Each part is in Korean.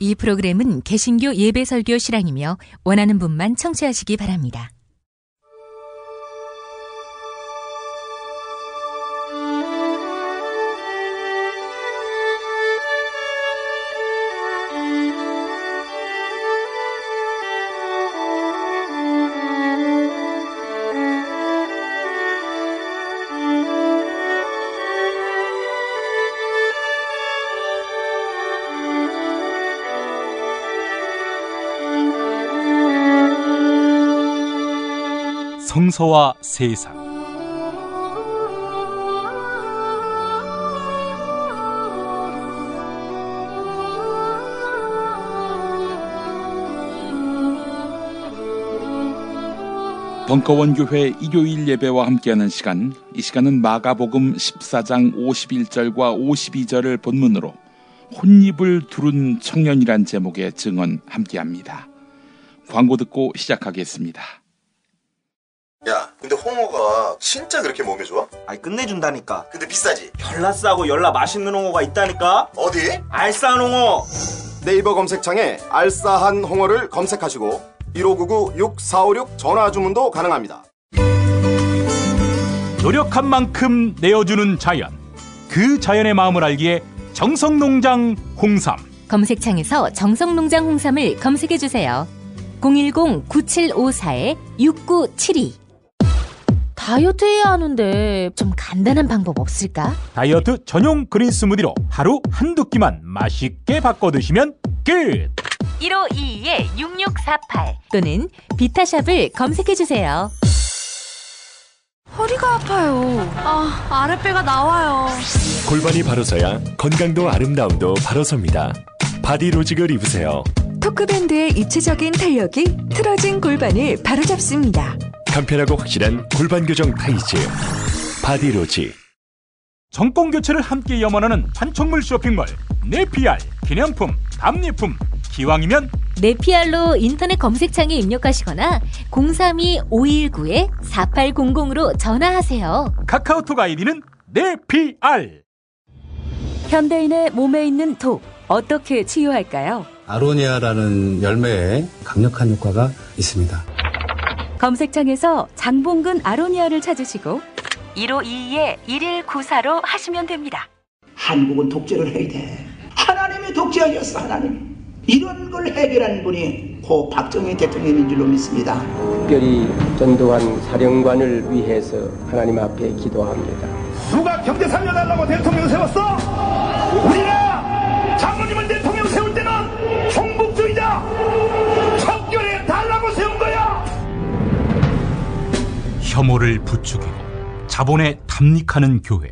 이 프로그램은 개신교 예배설교 실황이며 원하는 분만 청취하시기 바랍니다. 성서와 세상. 벙커원교회 일요일 예배와 함께하는 시간, 이 시간은 마가복음 14장 51절과 52절을 본문으로 혼입을 두른 청년이란 제목의 증언 함께합니다. 광고 듣고 시작하겠습니다. 야, 근데 홍어가 진짜 그렇게 몸에 좋아? 아니 끝내준다니까. 근데 비싸지? 열나 싸고 열나 맛있는 홍어가 있다니까. 어디? 알싸한 홍어. 네이버 검색창에 알싸한 홍어를 검색하시고 1599-6456 전화 주문도 가능합니다. 노력한 만큼 내어주는 자연, 그 자연의 마음을 알기에 정성농장 홍삼. 검색창에서 정성농장 홍삼을 검색해주세요. 010-9754-6972. 다이어트 해야 하는데 좀 간단한 방법 없을까? 다이어트 전용 그린 스무디로 하루 한두 끼만 맛있게 바꿔 드시면 끝! 1522-6648 또는 비타샵을 검색해주세요. 허리가 아파요. 아랫배가 나와요. 골반이 바로 서야 건강도 아름다움도 바로 섭니다. 바디로직을 입으세요. 토크밴드의 입체적인 탄력이 틀어진 골반을 바로잡습니다. 간편하고 확실한 골반 교정 타이즈 바디로직. 정권 교체를 함께 염원하는 판촉물 쇼핑몰 네피알. 기념품, 답례품, 기왕이면 네피알로 인터넷 검색창에 입력하시거나 032-519-4800으로 전화하세요. 카카오톡 아이디는 네피알. 현대인의 몸에 있는 독, 어떻게 치유할까요? 아로니아라는 열매에 강력한 효과가 있습니다. 검색창에서 장봉근 아로니아를 찾으시고 1522-1194로 하시면 됩니다. 한국은 독재를 해야 돼. 하나님이 독재하셨어. 하나님. 이런 걸 해결한 분이 고 박정희 대통령인 줄로 믿습니다. 특별히 전두환 사령관을 위해서 하나님 앞에 기도합니다. 누가 경제 살려달라고 대통령 세웠어? 우리가 장로님을 대통령 세울 때는 종북주의자 척결해 달라고 세운 거야. 혐오를 부추기고 자본에 탐닉하는 교회.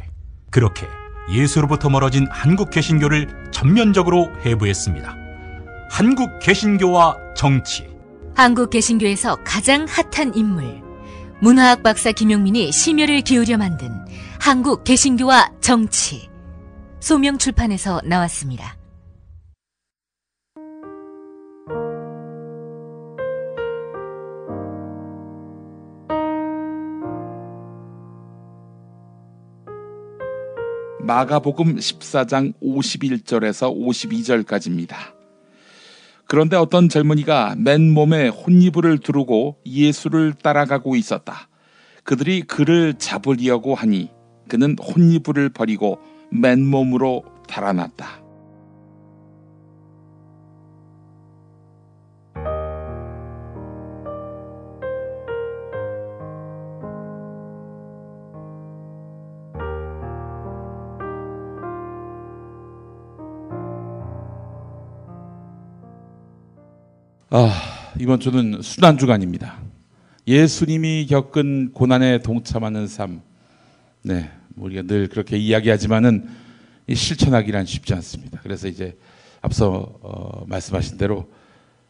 그렇게 예수로부터 멀어진 한국 개신교를 전면적으로 해부했습니다. 한국 개신교와 정치. 한국 개신교에서 가장 핫한 인물, 문화학 박사 김용민이 심혈을 기울여 만든 한국 개신교와 정치. 소명출판에서 나왔습니다. 마가복음 14장 51절에서 52절까지입니다. 그런데 어떤 젊은이가 맨몸에 혼이불을 두르고 예수를 따라가고 있었다. 그들이 그를 잡으려고 하니 그는 혼이불을 버리고 맨몸으로 달아났다. 이번 주는 순환주간입니다. 예수님이 겪은 고난에 동참하는 삶. 네, 우리가 늘 그렇게 이야기하지만은 실천하기란 쉽지 않습니다. 그래서 이제 앞서 말씀하신 대로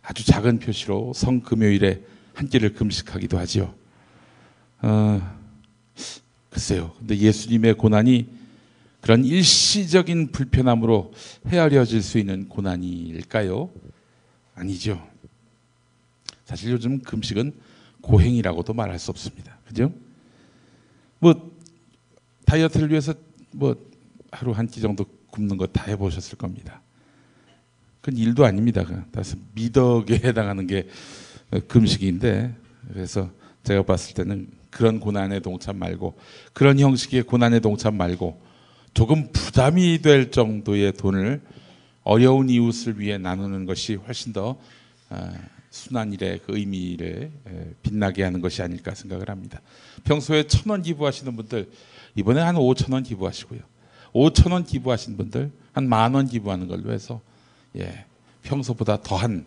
아주 작은 표시로 성금요일에 한 끼를 금식하기도 하지요. 글쎄요. 근데 예수님의 고난이 그런 일시적인 불편함으로 헤아려질 수 있는 고난일까요? 아니죠. 사실 요즘 금식은 고행이라고도 말할 수 없습니다. 그죠? 다이어트를 위해서 하루 한 끼 정도 굶는 거 다 해보셨을 겁니다. 그건 일도 아닙니다. 다 미덕에 해당하는 게 금식인데, 그래서 제가 봤을 때는 그런 고난의 동참 말고, 그런 형식의 고난의 동참 말고 조금 부담이 될 정도의 돈을 어려운 이웃을 위해 나누는 것이 훨씬 더 순한 일의 그 의미를 빛나게 하는 것이 아닐까 생각을 합니다. 평소에 1,000원 기부하시는 분들 이번에 한 5,000원 기부하시고요. 5,000원 기부하신 분들 한 10,000원 기부하는 걸로 해서 평소보다 더한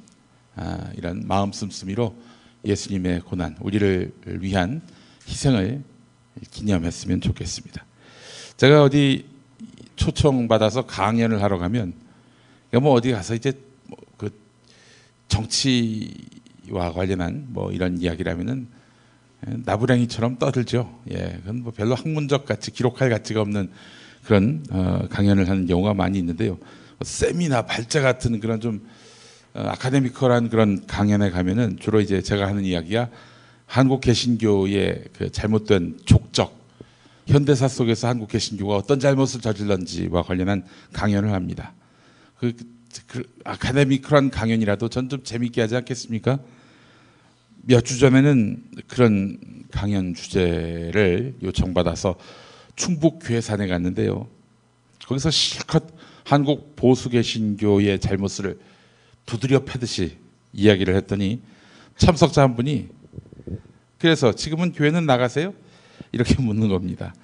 이런 마음 씀씀이로 예수님의 고난, 우리를 위한 희생을 기념했으면 좋겠습니다. 제가 어디 초청받아서 강연을 하러 가면 뭐 어디 가서 이제 그 정치와 관련한 뭐 이런 이야기라면은 나부랭이처럼 떠들죠. 그건 뭐 별로 학문적 가치, 기록할 가치가 없는 그런 강연을 하는 경우가 많이 있는데요. 세미나 발제 같은 그런 좀 아카데미컬한 그런 강연에 가면은 주로 이제 제가 하는 이야기가 한국 개신교의 그 잘못된 족적, 현대사 속에서 한국 개신교가 어떤 잘못을 저질렀는지와 관련한 강연을 합니다. 그 아카데미컬한 강연이라도 전 좀 재밌게 하지 않겠습니까? 몇 주 전에는 그런 강연 주제를 요청받아서 충북 괴산에 갔는데요. 거기서 실컷 한국 보수 개신교의 잘못을 두드려 패듯이 이야기를 했더니 참석자 한 분이 그래서 지금은 교회는 나가세요? 이렇게 묻는 겁니다.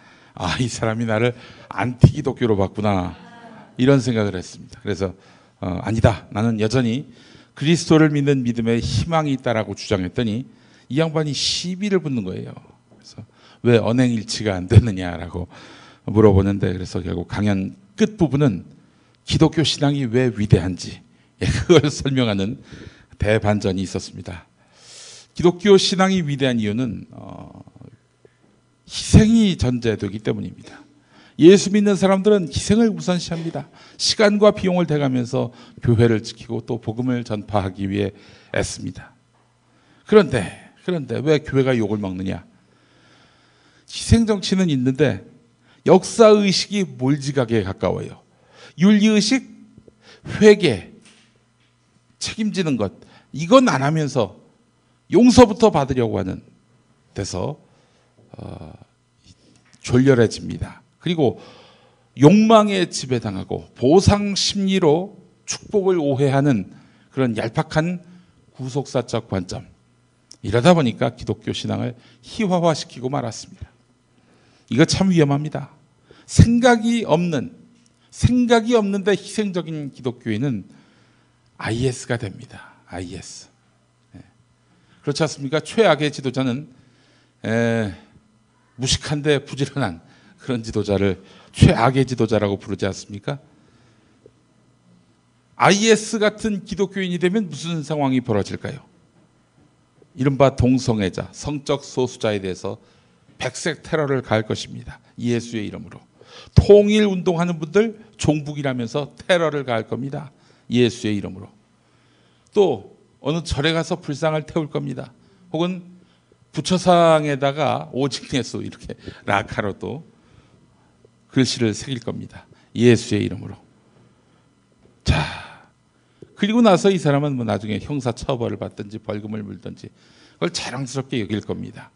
이 사람이 나를 안티기독교로 봤구나 이런 생각을 했습니다. 그래서 아니다, 나는 여전히 그리스도를 믿는 믿음에 희망이 있다라고 주장했더니 이 양반이 시비를 붙는 거예요. 그래서 왜 언행일치가 안 되느냐라고 물어보는데, 그래서 결국 강연 끝부분은 기독교 신앙이 왜 위대한지 그걸 설명하는 대반전이 있었습니다. 기독교 신앙이 위대한 이유는 희생이 전제되기 때문입니다. 예수 믿는 사람들은 희생을 우선시합니다. 시간과 비용을 대가면서 교회를 지키고 또 복음을 전파하기 위해 애씁니다. 그런데 왜 교회가 욕을 먹느냐? 희생 정치는 있는데 역사의식이 몰지각에 가까워요. 윤리의식, 회개, 책임지는 것, 이건 안 하면서 용서부터 받으려고 하는 데서 졸렬해집니다. 그리고 욕망에 지배당하고 보상 심리로 축복을 오해하는 그런 얄팍한 구속사적 관점, 이러다 보니까 기독교 신앙을 희화화시키고 말았습니다. 이거 참 위험합니다. 생각이 없는데 희생적인 기독교인은 IS가 됩니다. IS. 그렇지 않습니까? 최악의 지도자는 무식한데 부지런한 그런 지도자를 최악의 지도자라고 부르지 않습니까? IS 같은 기독교인이 되면 무슨 상황이 벌어질까요? 이른바 동성애자, 성적 소수자에 대해서 백색 테러를 가할 것입니다. 예수의 이름으로. 통일운동하는 분들 종북이라면서 테러를 가할 겁니다. 예수의 이름으로. 또 어느 절에 가서 불상을 태울 겁니다. 혹은 부처상에다가 오직 예수 이렇게 라카로 또 글씨를 새길 겁니다. 예수의 이름으로. 자, 그리고 나서 이 사람은 뭐 나중에 형사 처벌을 받든지 벌금을 물든지 그걸 자랑스럽게 여길 겁니다.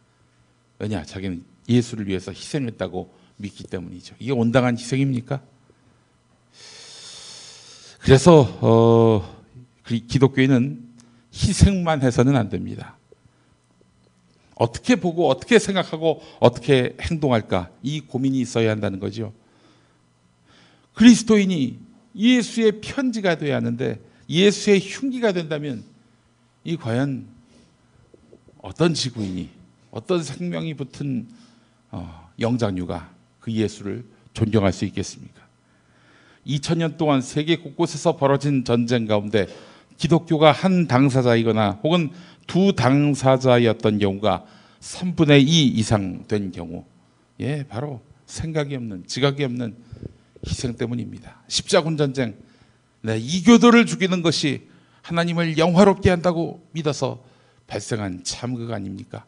왜냐? 자기는 예수를 위해서 희생했다고 믿기 때문이죠. 이게 온당한 희생입니까? 그래서 기독교인은 희생만 해서는 안 됩니다. 어떻게 보고 어떻게 생각하고 어떻게 행동할까, 이 고민이 있어야 한다는 거죠. 그리스도인이 예수의 편지가 돼야 하는데 예수의 흉기가 된다면 이 과연 어떤 지구인이, 어떤 생명이 붙은 영장류가 그 예수를 존경할 수 있겠습니까? 2000년 동안 세계 곳곳에서 벌어진 전쟁 가운데 기독교가 한 당사자이거나 혹은 두 당사자였던 경우가 3분의 2 이상 된 경우, 바로 생각이 없는, 지각이 없는 희생 때문입니다. 십자군 전쟁, 이교도를 죽이는 것이 하나님을 영화롭게 한다고 믿어서 발생한 참극 아닙니까?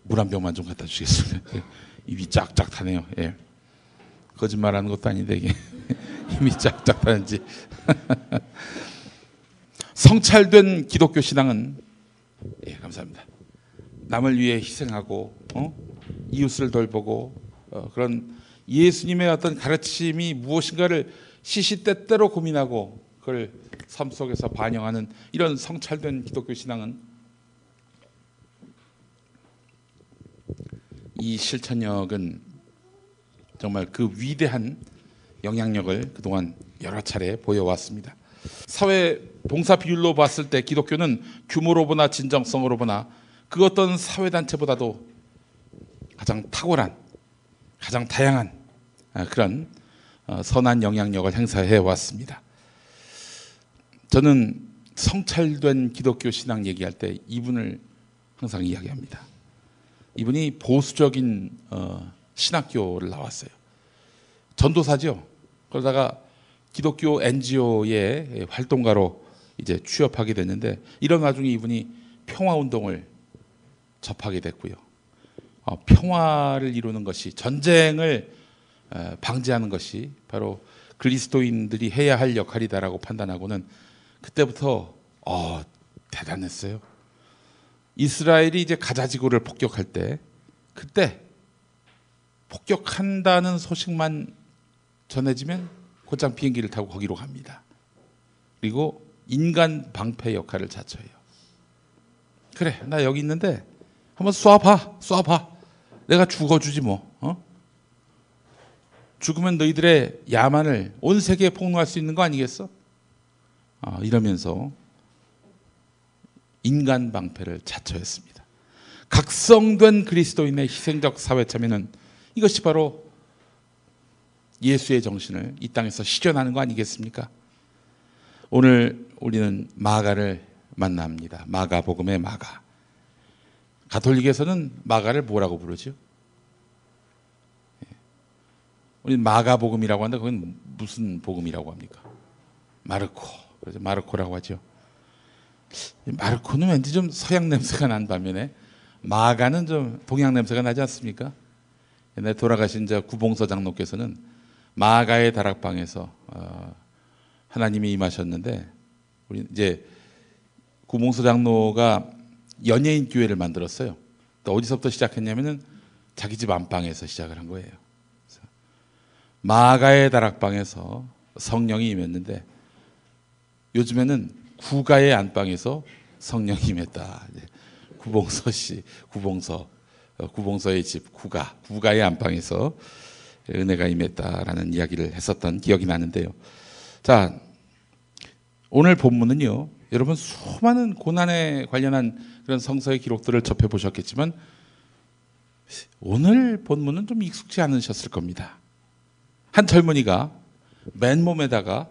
물 한 병만 좀 갖다 주시겠습니까? 입이 쫙쫙 타네요. 거짓말하는 것도 아닌데 이게 힘이 쫙쫙 빠는지. 성찰된 기독교 신앙은, 예, 감사합니다. 남을 위해 희생하고, 이웃을 돌보고, 그런 예수님의 어떤 가르침이 무엇인가를 시시때때로 고민하고 그걸 삶 속에서 반영하는 이런 성찰된 기독교 신앙은 이 실천력은 정말 그 위대한 영향력을 그동안 여러 차례 보여왔습니다. 사회 봉사 비율로 봤을 때 기독교는 규모로 보나 진정성으로 보나 그 어떤 사회단체보다도 가장 탁월한, 가장 다양한 그런 선한 영향력을 행사해 왔습니다. 저는 성찰된 기독교 신앙 얘기할 때 이분을 항상 이야기합니다. 이분이 보수적인 신학교를 나왔어요. 전도사죠. 그러다가 기독교 NGO의 활동가로 이제 취업하게 됐는데 이런 와중에 이분이 평화운동을 접하게 됐고요. 평화를 이루는 것이, 전쟁을 방지하는 것이 바로 그리스도인들이 해야 할 역할이다라고 판단하고는 그때부터 대단했어요. 이스라엘이 이제 가자지구를 폭격할 때 그때 폭격한다는 소식만 전해지면 곧장 비행기를 타고 거기로 갑니다. 그리고 인간 방패 역할을 자처해요. 그래, 나 여기 있는데 한번 쏴봐. 내가 죽어주지 뭐. 죽으면 너희들의 야만을 온 세계에 폭로할 수 있는 거 아니겠어? 이러면서 인간 방패를 자처했습니다. 각성된 그리스도인의 희생적 사회 참여는 이것이 바로 예수의 정신을 이 땅에서 실현하는 거 아니겠습니까? 오늘 우리는 마가를 만납니다. 마가복음의 마가. 가톨릭에서는 마가를 뭐라고 부르죠? 우리는 마가복음이라고 하는데 그건 무슨 복음이라고 합니까? 마르코. 그래서 마르코라고 하죠. 마르코는 왠지 좀 서양 냄새가 난 반면에 마가는 좀 동양 냄새가 나지 않습니까? 옛날에 돌아가신 구봉서 장로께서는 마가의 다락방에서 하나님이 임하셨는데, 우리 이제 구봉서 장로가 연예인 교회를 만들었어요. 또 어디서부터 시작했냐면은 자기 집 안방에서 시작을 한 거예요. 그래서 마가의 다락방에서 성령이 임했는데 요즘에는 구가의 안방에서 성령이 임했다. 구봉서의 집 구가의 안방에서 은혜가 임했다라는 이야기를 했었던 기억이 나는데요. 자, 오늘 본문은요, 여러분 수많은 고난에 관련한 그런 성서의 기록들을 접해 보셨겠지만 오늘 본문은 좀 익숙지 않으셨을 겁니다. 한 젊은이가 맨몸에다가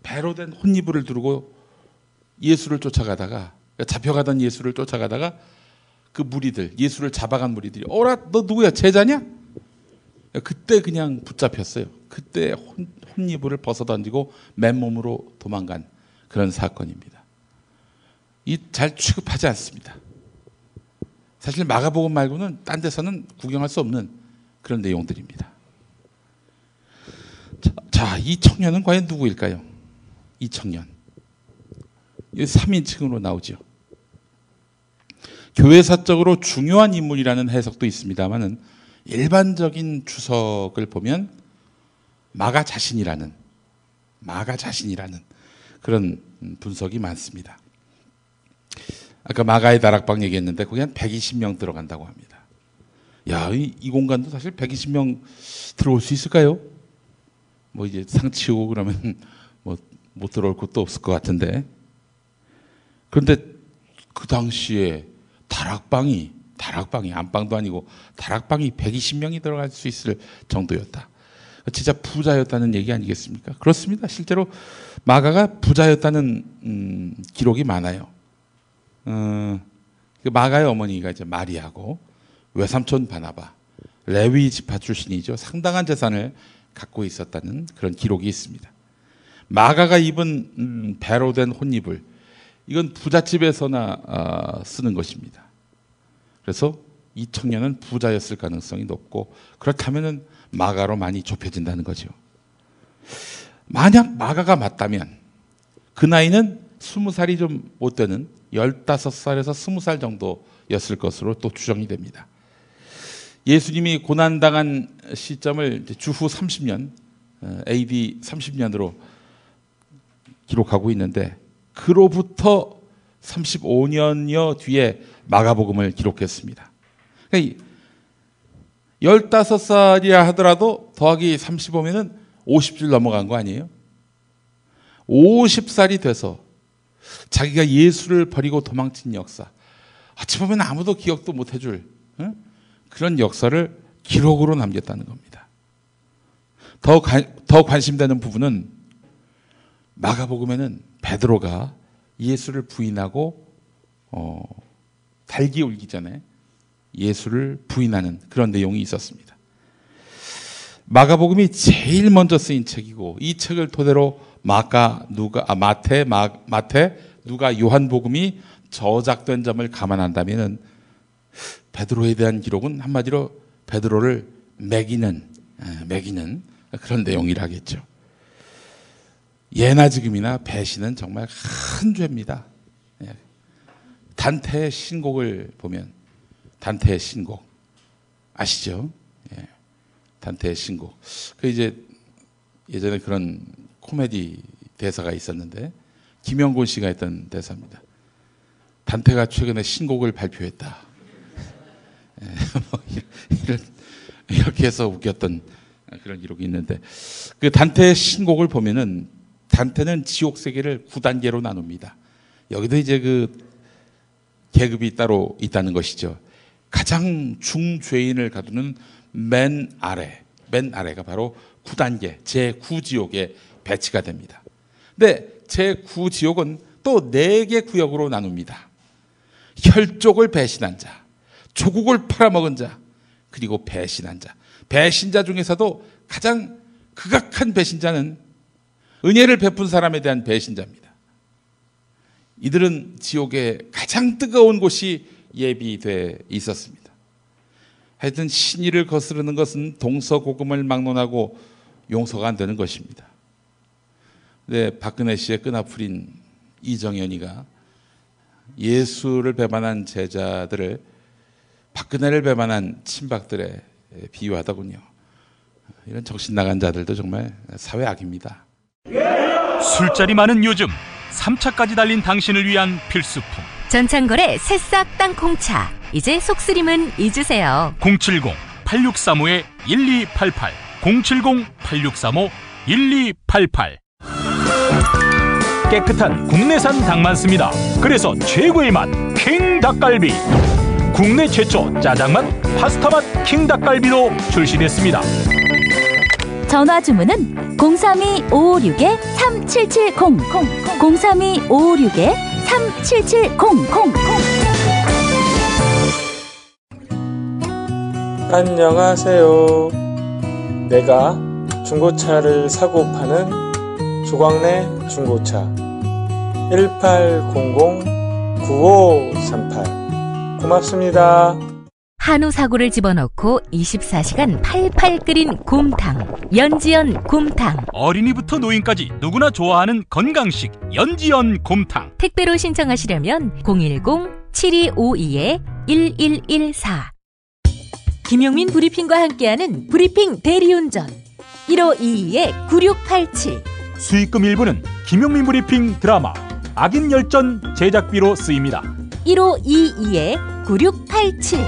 배로 된 혼이불을 두르고 예수를 쫓아가다가, 잡혀가던 예수를 쫓아가다가 그 무리들, 예수를 잡아간 무리들이 어라, 너 누구야? 제자냐? 그때 그냥 붙잡혔어요. 그때 혼이불을 벗어던지고 맨몸으로 도망간 그런 사건입니다. 이 잘 취급하지 않습니다. 사실 마가복음 말고는 딴 데서는 구경할 수 없는 그런 내용들입니다. 자, 이 청년은 과연 누구일까요? 이 청년. 이 3인칭으로 나오죠. 교회사적으로 중요한 인물이라는 해석도 있습니다만은 일반적인 주석을 보면 마가 자신이라는 그런 분석이 많습니다. 아까 마가의 다락방 얘기했는데 거기 한 120명 들어간다고 합니다. 야, 이 공간도 사실 120명 들어올 수 있을까요? 뭐 이제 상 치우고 그러면 뭐 못 들어올 곳도 없을 것 같은데. 그런데 그 당시에 다락방이 안방도 아니고 다락방이 120명이 들어갈 수 있을 정도였다. 진짜 부자였다는 얘기 아니겠습니까? 그렇습니다. 실제로 마가가 부자였다는 기록이 많아요. 마가의 어머니가 이제 마리아고 외삼촌 바나바, 레위 지파 출신이죠. 상당한 재산을 갖고 있었다는 그런 기록이 있습니다. 마가가 입은 배로 된 혼이불, 이건 부잣집에서나 쓰는 것입니다. 그래서 이 청년은 부자였을 가능성이 높고, 그렇다면은 마가로 많이 좁혀진다는 거죠. 만약 마가가 맞다면 그 나이는 20살이 좀 못 되는 15살에서 20살 정도였을 것으로 또 추정이 됩니다. 예수님이 고난당한 시점을 주후 30년, AD 30년으로 기록하고 있는데 그로부터 35년여 뒤에 마가복음을 기록했습니다. 그러니까 15살이라 하더라도 더하기 35면은 50줄 넘어간 거 아니에요? 50살이 돼서 자기가 예수를 버리고 도망친 역사, 어찌 보면 아무도 기억도 못 해줄 그런 역사를 기록으로 남겼다는 겁니다. 더 관심되는 부분은 마가복음에는 베드로가 예수를 부인하고 달기 울기 전에 예수를 부인하는 그런 내용이 있었습니다. 마가복음이 제일 먼저 쓰인 책이고 이 책을 토대로 마태, 누가, 요한복음이 저작된 점을 감안한다면 베드로에 대한 기록은 한마디로 베드로를 매기는 그런 내용이라겠죠. 예나 지금이나 배신은 정말 큰 죄입니다. 단테의 신곡을 보면 단테의 신곡 아시죠? 단테의 신곡. 그 이제 예전에 그런 코미디 대사가 있었는데 김영곤 씨가 했던 대사입니다. 단테가 최근에 신곡을 발표했다. 이렇게 해서 웃겼던 그런 기록이 있는데 그 단테의 신곡을 보면은 단테는 지옥 세계를 9단계로 나눕니다. 여기도 이제 그 계급이 따로 있다는 것이죠. 가장 중죄인을 가두는 맨 아래가 바로 9단계 제9지옥에 배치가 됩니다. 근데 제9지옥은 또 4개 구역으로 나눕니다. 혈족을 배신한 자, 조국을 팔아먹은 자, 그리고 배신한 자. 배신자 중에서도 가장 극악한 배신자는 은혜를 베푼 사람에 대한 배신자입니다. 이들은 지옥의 가장 뜨거운 곳이 예비돼 있었습니다. 하여튼 신의를 거스르는 것은 동서고금을 막론하고 용서가 안 되는 것입니다. 네, 박근혜 씨의 끈아풀인 이정현이가 예수를 배반한 제자들을 박근혜를 배반한 친박들에 비유하더군요. 이런 정신 나간 자들도 정말 사회 악입니다. 술자리 많은 요즘 3차까지 달린 당신을 위한 필수품 전창걸의 새싹 땅콩차. 이제 속쓰림은 잊으세요. 070-8635-1288 070-8635-1288 깨끗한 국내산 닭만 씁니다. 그래서 최고의 맛 킹 닭갈비. 국내 최초 짜장맛, 파스타맛 킹 닭갈비도 출시됐습니다. 전화 주문은 032-556-3770 032-556-3770. 안녕하세요. 내가 중고차를 사고 파는 조광래 중고차 1800-9538 고맙습니다. 한우 사고를 집어넣고 24시간 팔팔 끓인 곰탕, 연지연 곰탕. 어린이부터 노인까지 누구나 좋아하는 건강식 연지연 곰탕. 택배로 신청하시려면 010-7252-1114. 김용민 브리핑과 함께하는 브리핑 대리운전 1522-9687. 수익금 일부는 김용민 브리핑 드라마 악인 열전 제작비로 쓰입니다. 1522-9687.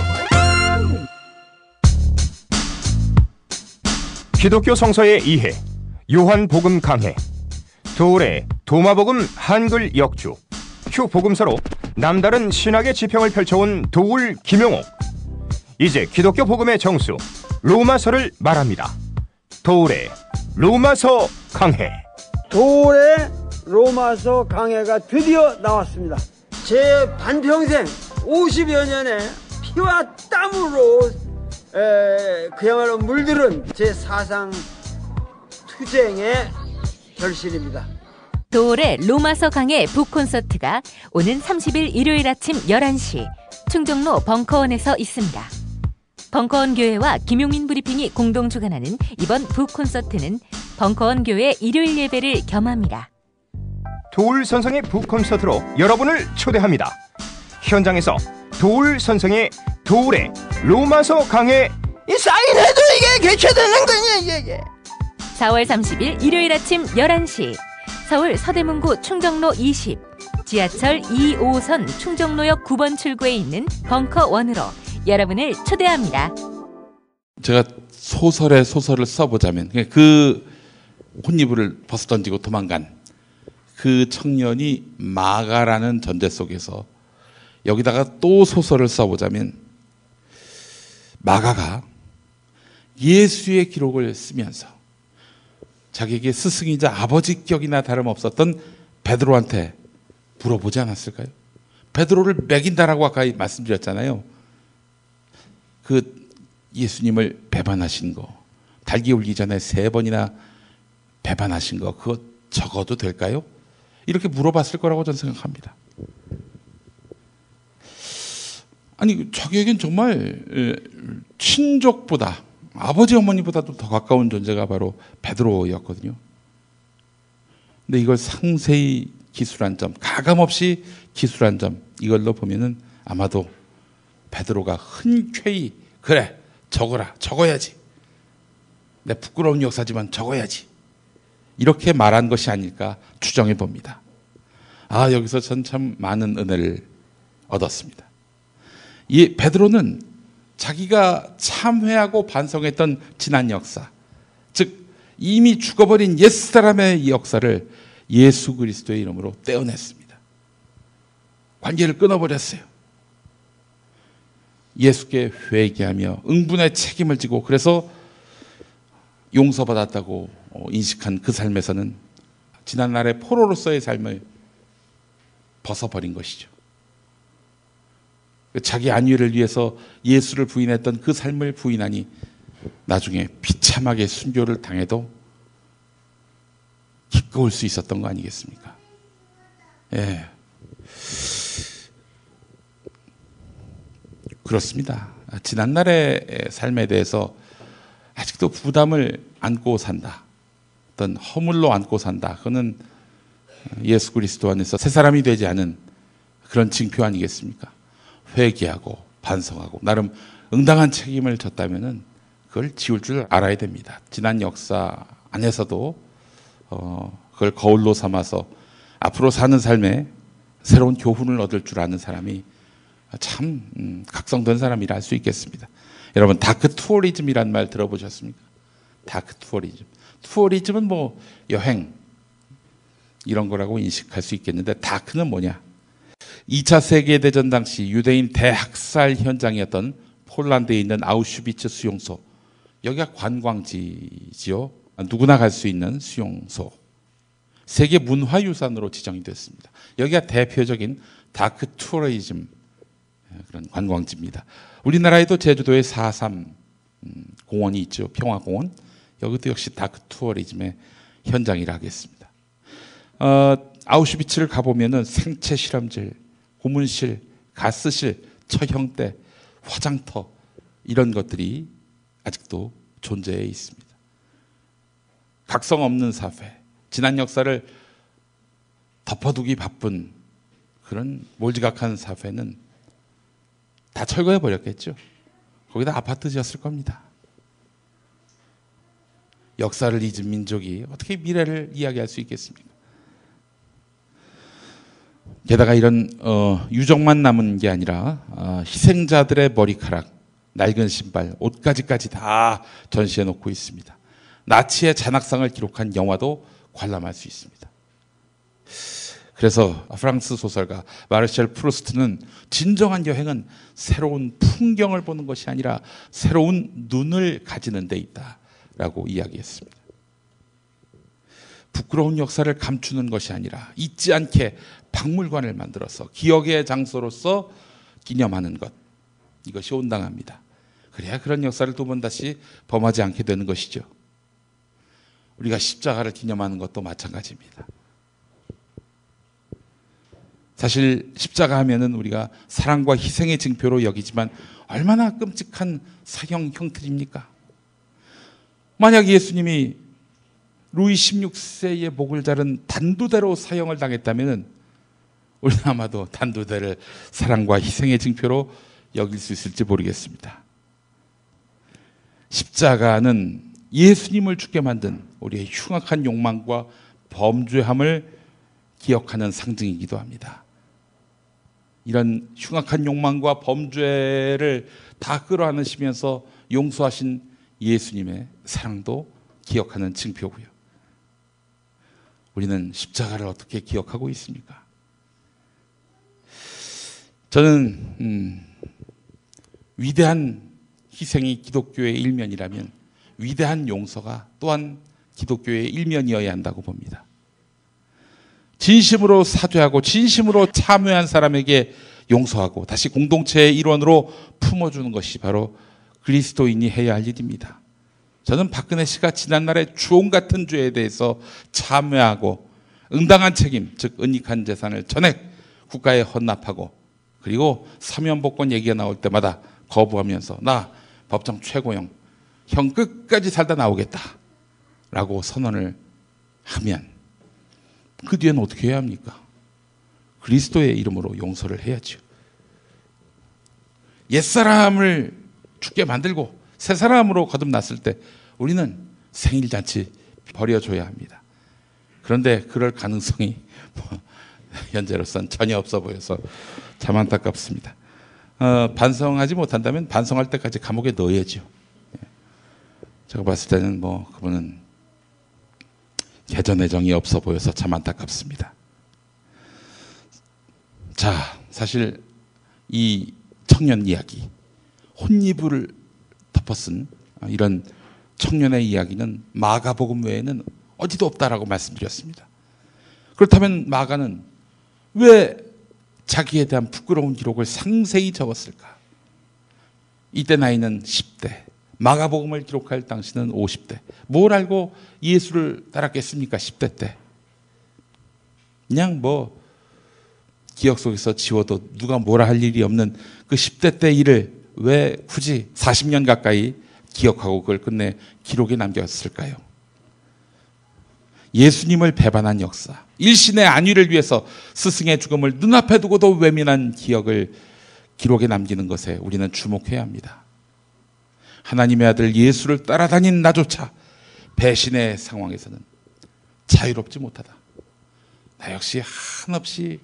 기독교 성서의 이해, 요한복음 강해, 도울의 도마복음 한글 역주, 휴복음서로 남다른 신학의 지평을 펼쳐온 도울 김용옥. 이제 기독교 복음의 정수 로마서를 말합니다. 도울의 로마서 강해. 도울의 로마서 강해가 드디어 나왔습니다. 제 반평생 50여 년의 피와 땀으로 그야말로 물들은 제 사상 투쟁의 결실입니다. 도울의 로마서 강해 북콘서트가 오는 30일 일요일 아침 11시 충정로 벙커원에서 있습니다. 벙커원 교회와 김용민 브리핑이 공동 주관하는 이번 북콘서트는 벙커원 교회 일요일 예배를 겸합니다. 도울 선생의 북콘서트로 여러분을 초대합니다. 현장에서 도울 선생의 도울의 로마서 강해 사인해도 이게 개최되는 거냐 이게. 4월 30일 일요일 아침 11시 서울 서대문구 충정로 20 지하철 2호선 충정로역 9번 출구에 있는 벙커원으로 여러분을 초대합니다. 제가 소설을 써보자면 그 혼이불을 벗어던지고 도망간 그 청년이 마가라는 전제 속에서 여기다가 또 소설을 써보자면 마가가 예수의 기록을 쓰면서 자기에게 스승이자 아버지 격이나 다름없었던 베드로한테 물어보지 않았을까요? 베드로를 먹인다라고 아까 말씀드렸잖아요. 그 예수님을 배반하신 거, 달기 울기 전에 3번이나 배반하신 거, 그거 적어도 될까요? 이렇게 물어봤을 거라고 저는 생각합니다. 아니, 자기에겐 정말 친족보다, 아버지 어머니보다도 더 가까운 존재가 바로 베드로였거든요. 근데 이걸 상세히 기술한 점, 가감없이 기술한 점, 이걸로 보면은 아마도 베드로가 흔쾌히 그래, 적어야지. 내 부끄러운 역사지만 적어야지. 이렇게 말한 것이 아닐까 추정해 봅니다. 아, 여기서 전 참 많은 은혜를 얻었습니다. 이 베드로는 자기가 참회하고 반성했던 지난 역사, 즉 이미 죽어버린 옛사람의 역사를 예수 그리스도의 이름으로 떼어냈습니다. 관계를 끊어버렸어요. 예수께 회개하며 응분의 책임을 지고 그래서 용서받았다고 인식한 그 삶에서는 지난날의 포로로서의 삶을 벗어버린 것이죠. 자기 안위를 위해서 예수를 부인했던 그 삶을 부인하니 나중에 비참하게 순교를 당해도 기꺼울 수 있었던 거 아니겠습니까? 예. 그렇습니다. 지난날의 삶에 대해서 아직도 부담을 안고 산다. 어떤 허물로 안고 산다. 그거는 예수 그리스도 안에서 새 사람이 되지 않은 그런 징표 아니겠습니까? 회개하고 반성하고 나름 응당한 책임을 졌다면은 그걸 지울 줄 알아야 됩니다. 지난 역사 안에서도 그걸 거울로 삼아서 앞으로 사는 삶에 새로운 교훈을 얻을 줄 아는 사람이 참 각성된 사람이라 할 수 있겠습니다. 여러분, 다크 투어리즘이란 말 들어보셨습니까? 다크 투어리즘. 투어리즘은 뭐 여행 이런 거라고 인식할 수 있겠는데 다크는 뭐냐? 2차 세계대전 당시 유대인 대학살 현장이었던 폴란드에 있는 아우슈비츠 수용소. 여기가 관광지지요. 누구나 갈 수 있는 수용소. 세계 문화유산으로 지정이 됐습니다. 여기가 대표적인 다크 투어리즘 그런 관광지입니다. 우리나라에도 제주도에 4.3 공원이 있죠. 평화공원. 여기도 역시 다크 투어리즘의 현장이라 하겠습니다. 아우슈비츠를 가보면은 생체 실험실, 고문실, 가스실, 처형대, 화장터 이런 것들이 아직도 존재해 있습니다. 각성 없는 사회, 지난 역사를 덮어두기 바쁜 그런 몰지각한 사회는 다 철거해 버렸겠죠. 거기다 아파트 지었을 겁니다. 역사를 잊은 민족이 어떻게 미래를 이야기할 수 있겠습니까? 게다가 이런 유적만 남은 게 아니라 희생자들의 머리카락, 낡은 신발, 옷가지까지 다 전시해 놓고 있습니다. 나치의 잔악상을 기록한 영화도 관람할 수 있습니다. 그래서 프랑스 소설가 마르셀 프루스트는 진정한 여행은 새로운 풍경을 보는 것이 아니라 새로운 눈을 가지는 데 있다라고 이야기했습니다. 부끄러운 역사를 감추는 것이 아니라 잊지 않게 박물관을 만들어서 기억의 장소로서 기념하는 것, 이것이 온당합니다. 그래야 그런 역사를 두 번 다시 범하지 않게 되는 것이죠. 우리가 십자가를 기념하는 것도 마찬가지입니다. 사실 십자가 하면은 우리가 사랑과 희생의 징표로 여기지만 얼마나 끔찍한 사형 형틀입니까? 만약 예수님이 루이 16세의 목을 자른 단두대로 사형을 당했다면 우리는 아마도 단두대를 사랑과 희생의 징표로 여길 수 있을지 모르겠습니다. 십자가는 예수님을 죽게 만든 우리의 흉악한 욕망과 범죄함을 기억하는 상징이기도 합니다. 이런 흉악한 욕망과 범죄를 다 끌어안으시면서 용서하신 예수님의 사랑도 기억하는 징표고요. 우리는 십자가를 어떻게 기억하고 있습니까? 저는 위대한 희생이 기독교의 일면이라면 위대한 용서가 또한 기독교의 일면이어야 한다고 봅니다. 진심으로 사죄하고 진심으로 참여한 사람에게 용서하고 다시 공동체의 일원으로 품어주는 것이 바로 그리스도인이 해야 할 일입니다. 저는 박근혜 씨가 지난날의 주홍 같은 죄에 대해서 참여하고 응당한 책임, 즉 은닉한 재산을 전액 국가에 헌납하고 그리고 사면복권 얘기가 나올 때마다 거부하면서 나 법정 최고형, 형 끝까지 살다 나오겠다 라고 선언을 하면 그 뒤에는 어떻게 해야 합니까? 그리스도의 이름으로 용서를 해야죠. 옛사람을 죽게 만들고 새 사람으로 거듭났을 때 우리는 생일잔치 벌여줘야 합니다. 그런데 그럴 가능성이 현재로선 전혀 없어 보여서 참 안타깝습니다. 반성하지 못한다면 반성할 때까지 감옥에 넣어야죠. 제가 봤을 때는 그분은 개전의 정이 없어 보여서 참 안타깝습니다. 자, 사실 이 청년 이야기, 혼이불을 덮어쓴 이런 청년의 이야기는 마가복음 외에는 어디도 없다라고 말씀드렸습니다. 그렇다면 마가는 왜 자기에 대한 부끄러운 기록을 상세히 적었을까? 이때 나이는 10대, 마가복음을 기록할 당시는 50대. 뭘 알고 예수를 따랐겠습니까? 10대 때. 그냥 기억 속에서 지워도 누가 뭐라 할 일이 없는 그 10대 때 일을 왜 굳이 40년 가까이 기억하고 그걸 끝내 기록에 남겼을까요? 예수님을 배반한 역사, 일신의 안위를 위해서 스승의 죽음을 눈앞에 두고도 외면한 기억을 기록에 남기는 것에 우리는 주목해야 합니다. 하나님의 아들 예수를 따라다닌 나조차 배신의 상황에서는 자유롭지 못하다. 나 역시 한없이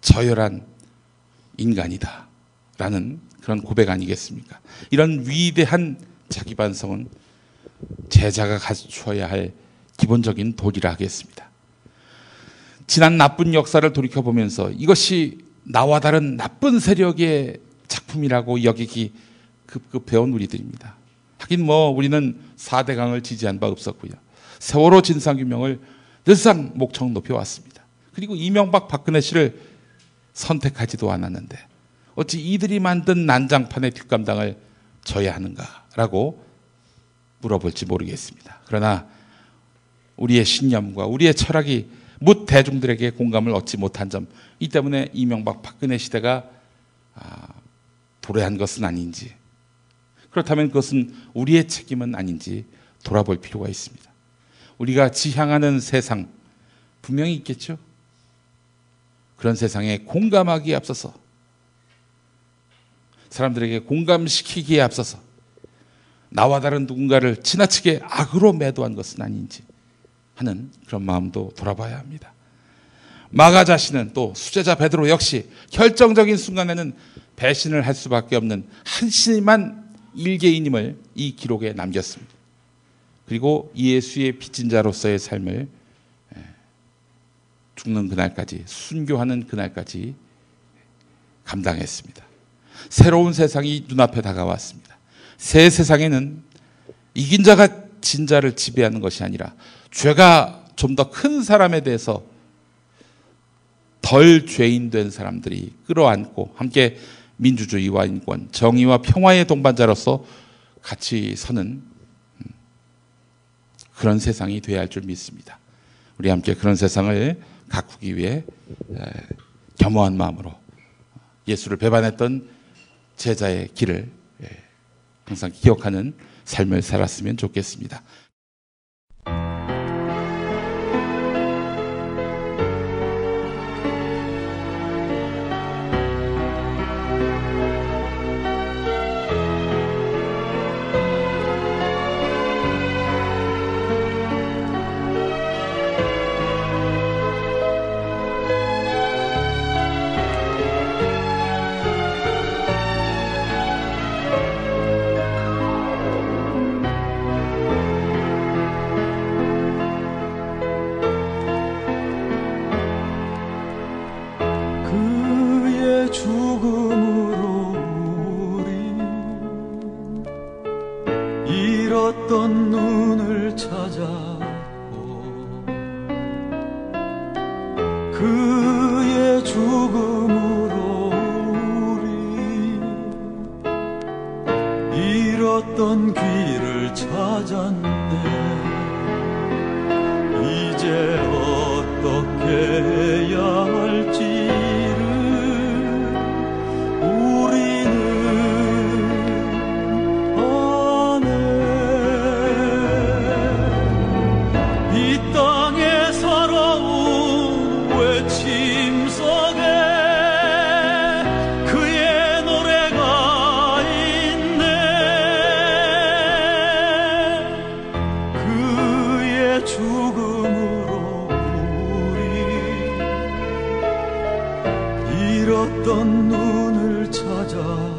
저열한 인간이다 라는 그런 고백 아니겠습니까? 이런 위대한 자기 반성은 제자가 갖춰야 할 기본적인 도리라 하겠습니다. 지난 나쁜 역사를 돌이켜보면서 이것이 나와 다른 나쁜 세력의 작품이라고 여기기 급급해온 우리들입니다. 하긴 우리는 4대 강을 지지한 바 없었고요. 세월호 진상규명을 늘상 목청 높여왔습니다. 그리고 이명박 박근혜 씨를 선택하지도 않았는데 어찌 이들이 만든 난장판의 뒷감당을 져야 하는가라고 물어볼지 모르겠습니다. 그러나 우리의 신념과 우리의 철학이 묻 대중들에게 공감을 얻지 못한 점, 이 때문에 이명박 박근혜 시대가 도래한 것은 아닌지, 그렇다면 그것은 우리의 책임은 아닌지 돌아볼 필요가 있습니다. 우리가 지향하는 세상 분명히 있겠죠. 그런 세상에 공감하기에 앞서서, 사람들에게 공감시키기에 앞서서 나와 다른 누군가를 지나치게 악으로 매도한 것은 아닌지 하는 그런 마음도 돌아봐야 합니다. 마가 자신은 또 수제자 베드로 역시 결정적인 순간에는 배신을 할 수밖에 없는 한심한 일개인임을 이 기록에 남겼습니다. 그리고 예수의 빚진 자로서의 삶을 죽는 그날까지, 순교하는 그날까지 감당했습니다. 새로운 세상이 눈앞에 다가왔습니다. 새 세상에는 이긴 자가 진 자를 지배하는 것이 아니라 죄가 좀 더 큰 사람에 대해서 덜 죄인된 사람들이 끌어안고 함께 민주주의와 인권, 정의와 평화의 동반자로서 같이 서는 그런 세상이 되어야 할 줄 믿습니다. 우리 함께 그런 세상을 가꾸기 위해 겸허한 마음으로 예수를 배반했던 제자의 길을 항상 기억하는 삶을 살았으면 좋겠습니다. 그의 죽음으로 우리 잃었던 눈을 찾았고 그의 죽음으로 우리 잃었던 길을 찾았네. 이제 어떻게 해야 할지를 우리는 아네. 이 땅의 서러운 외침 속에 그의 노래가 있네. 그의 죽음으로 잃었던 눈을 찾았고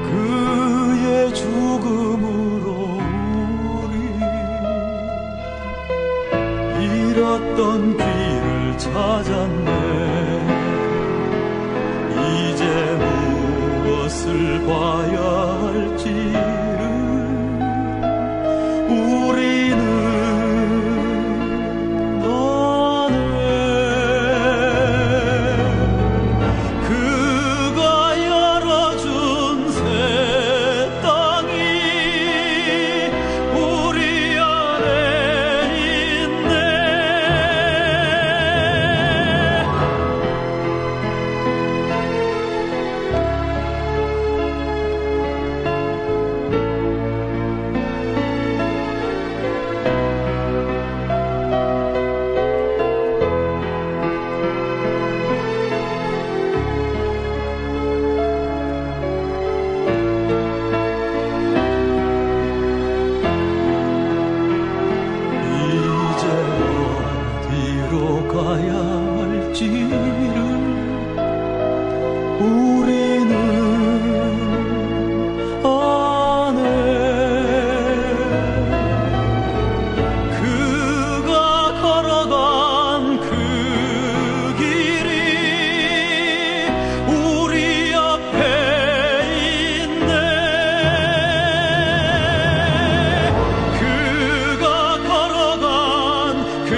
그의 죽음으로 우리 잃었던 길을 찾았네. 이제 무엇을 봐야 할지를 우리는 가야 할지를 우리는 아네. 그가 걸어간 그 길이 우리 앞에 있네. 그가 걸어간 그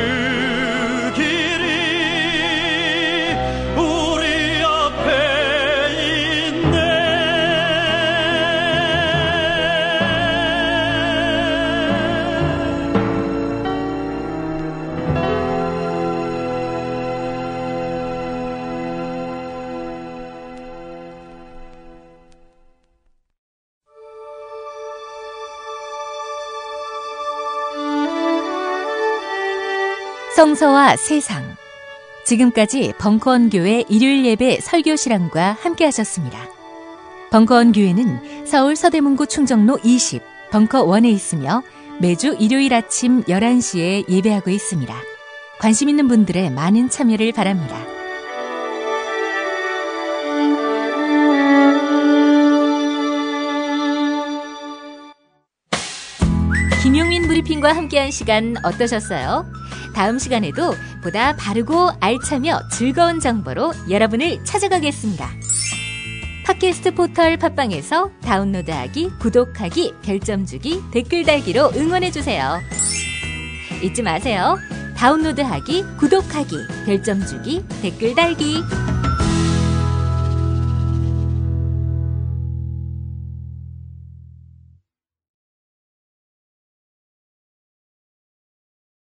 성서와 세상. 지금까지 벙커원교회 일요일 예배 설교 실황과 함께 하셨습니다. 벙커원교회는 서울 서대문구 충정로 20 벙커원에 있으며 매주 일요일 아침 11시에 예배하고 있습니다. 관심 있는 분들의 많은 참여를 바랍니다. 김용민 브리핑과 함께한 시간 어떠셨어요? 다음 시간에도 보다 바르고 알차며 즐거운 정보로 여러분을 찾아가겠습니다. 팟캐스트 포털 팟빵에서 다운로드하기, 구독하기, 별점 주기, 댓글 달기로 응원해주세요. 잊지 마세요. 다운로드하기, 구독하기, 별점 주기, 댓글 달기.